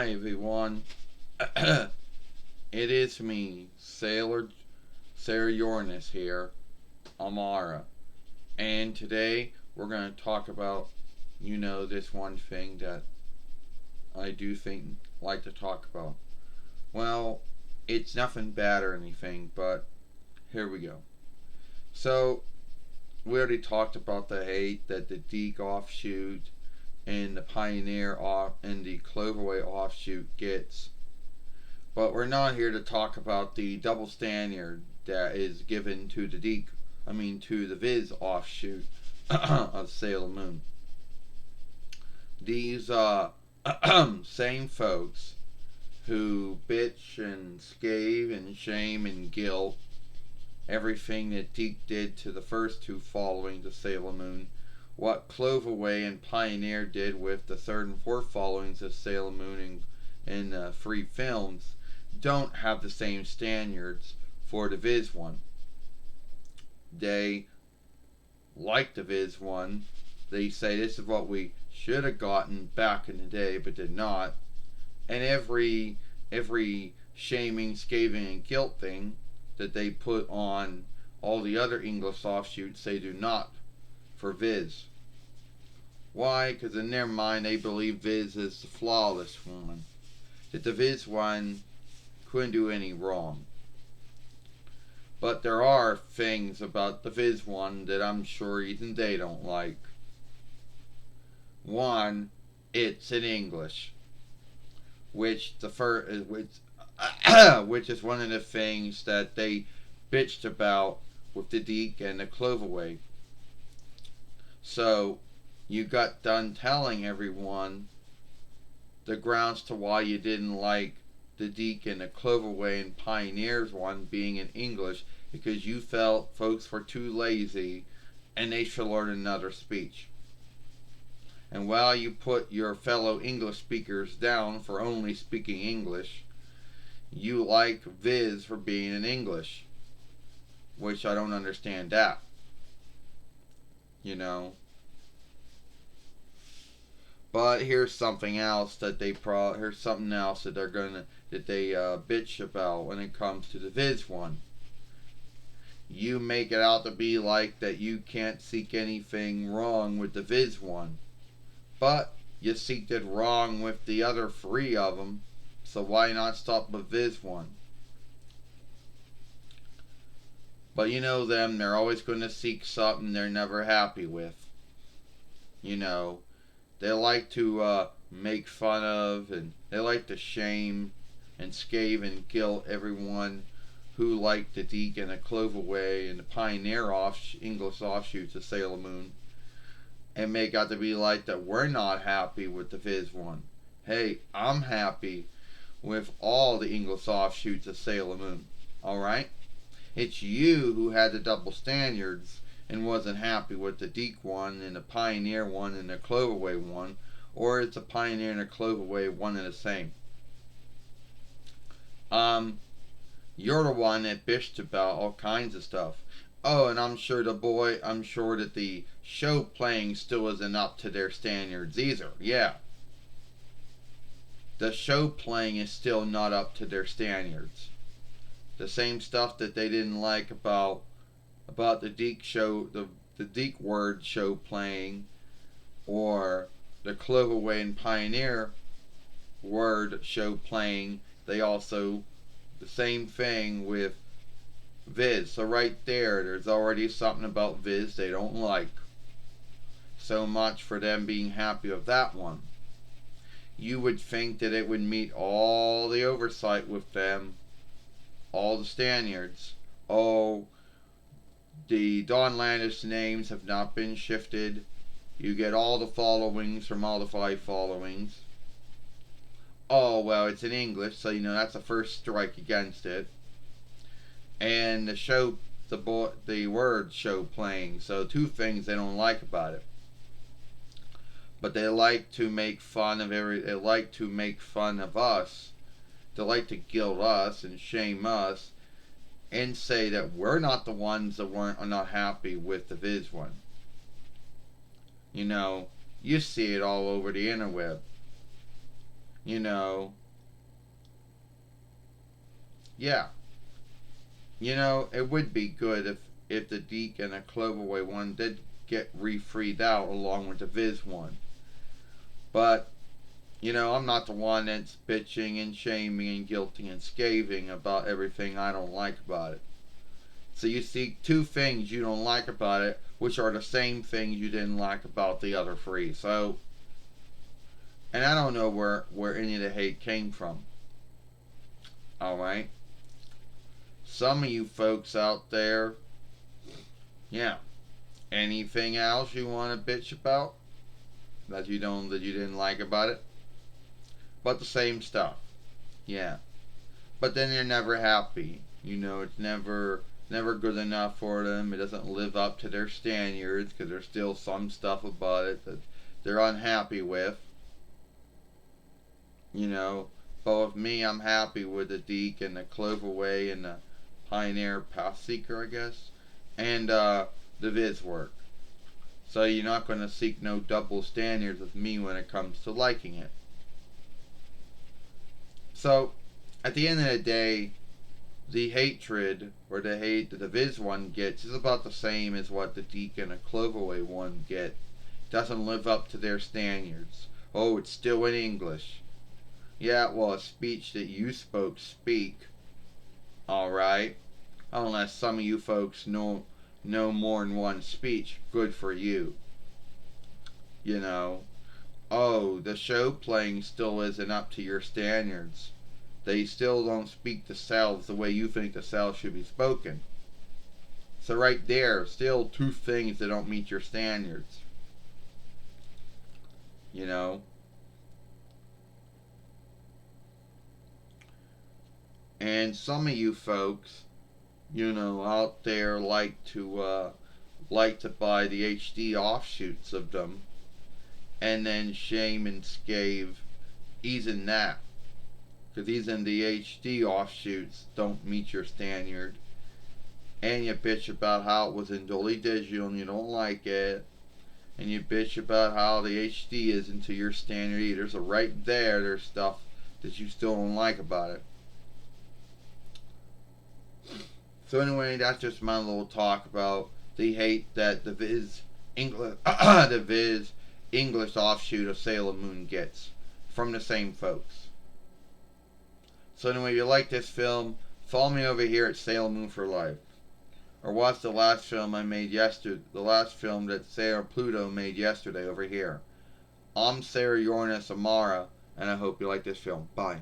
Hi everyone, it is me, Sailor Uranus here, Amara, and today we're going to talk about, this one thing that I do like to talk about. Well, it's nothing bad or anything, but here we go. So, we already talked about the hate that the Deke offshoot and the Pioneer off and the Cloverway offshoot gets. But we're not here to talk about the double standard that is given to to the Viz offshoot of Sailor Moon. These same folks who bitch and scave and shame and guilt everything that Deke did to the first two followings of Sailor Moon, what Cloverway and Pioneer did with the third and fourth followings of Sailor Moon in 3 films, don't have the same standards for the Viz one. They like the Viz one. They say this is what we should have gotten back in the day but did not. And every shaming, scathing, and guilt thing that they put on all the other English offshoots, they do not for Viz. Why? Because in their mind they believe Viz is the flawless one. That the Viz one couldn't do any wrong. But there are things about the Viz one that I'm sure even they don't like. One, it's in English, which which is one of the things that they bitched about with the Deke and the Cloverway. So you got done telling everyone the grounds to why you didn't like the Deke and the Cloverway and Pioneers one being in English, because you felt folks were too lazy and they should learn another speech. And while you put your fellow English speakers down for only speaking English, you like Viz for being in English, which I don't understand that. But here's something else that they bitch about when it comes to the Viz one. You make it out to be like that you can't seek anything wrong with the Viz one, but you seeked it wrong with the other 3 of them. So why not stop with Viz one? But you know them, they're always going to seek something they're never happy with. They like to make fun of, and they like to shame and scave and guilt everyone who liked the Deke and the Cloverway and the Pioneer English offshoots of Sailor Moon, and make out to be like that we're not happy with the Viz one. Hey, I'm happy with all the English offshoots of Sailor Moon. Alright? It's you who had the double standards and wasn't happy with the Deke one and the Pioneer one and the Cloverway one, or it's a Pioneer and a Cloverway one and the same. You're the one that bitched about all kinds of stuff. Oh, and I'm sure that the show playing still isn't up to their standards either. Yeah. The show playing is still not up to their standards. The same stuff that they didn't like about the Deke show, the Deke word show playing, or the Cloverway and Pioneer word show playing, they also, the same thing with Viz. So right there's already something about Viz they don't like. So much for them being happy with that one. You would think that it would meet all the oversight with them, all the standards. Oh, the Dawn Landis names have not been shifted. You get all the followings from all the 5 followings. Oh, well, it's in English, so that's the first strike against it. And the word show playing. So 2 things they don't like about it. But they like to make fun of us. They like to guilt us and shame us and say that we're not the ones that are not happy with the Viz one. You see it all over the interweb. You know, yeah. It would be good if the Deke and the Cloverway one did get re-freed out along with the Viz one. But, I'm not the one that's bitching and shaming and guilting and scathing about everything I don't like about it. So you see two things you don't like about it, which are the same things you didn't like about the other three. So, and I don't know where any of the hate came from. Alright? Some of you folks out there, yeah. Anything else you want to bitch about that you didn't like about it? But the same stuff. Yeah. But then they're never happy. It's never good enough for them. It doesn't live up to their standards because there's still some stuff about it that they're unhappy with. You know, but with me, I'm happy with the Deke and the Cloverway and the Pioneer Pathseeker, I guess, and the Viz work. So you're not going to seek no double standards with me when it comes to liking it. So, at the end of the day, the hatred or the hate that the Viz one gets is about the same as what the Deke and the Cloverway one get. Doesn't live up to their standards. Oh, it's still in English. Yeah, well, a speech that you speak, alright? Unless some of you folks know more than one speech, good for you. You know, oh, the show playing still isn't up to your standards. They still don't speak the South the way you think the South should be spoken. So right there, still two things that don't meet your standards. You know? And some of you folks, out there like to buy the HD offshoots of them and then shame and scathe even that. Because even the HD offshoots don't meet your standard. And you bitch about how it was in Dolly Digital and you don't like it. And you bitch about how the HD isn't to your standard either. So right there's stuff that you still don't like about it. So anyway, that's just my little talk about the hate that the Viz English, the Viz English offshoot of Sailor Moon gets from the same folks. So anyway, if you like this film, follow me over here at Sailor Moon for Life. Or watch the last film I made yesterday, the last film that Sarah Pluto made yesterday over here. I'm Sarah Uranus Amara, and I hope you like this film. Bye.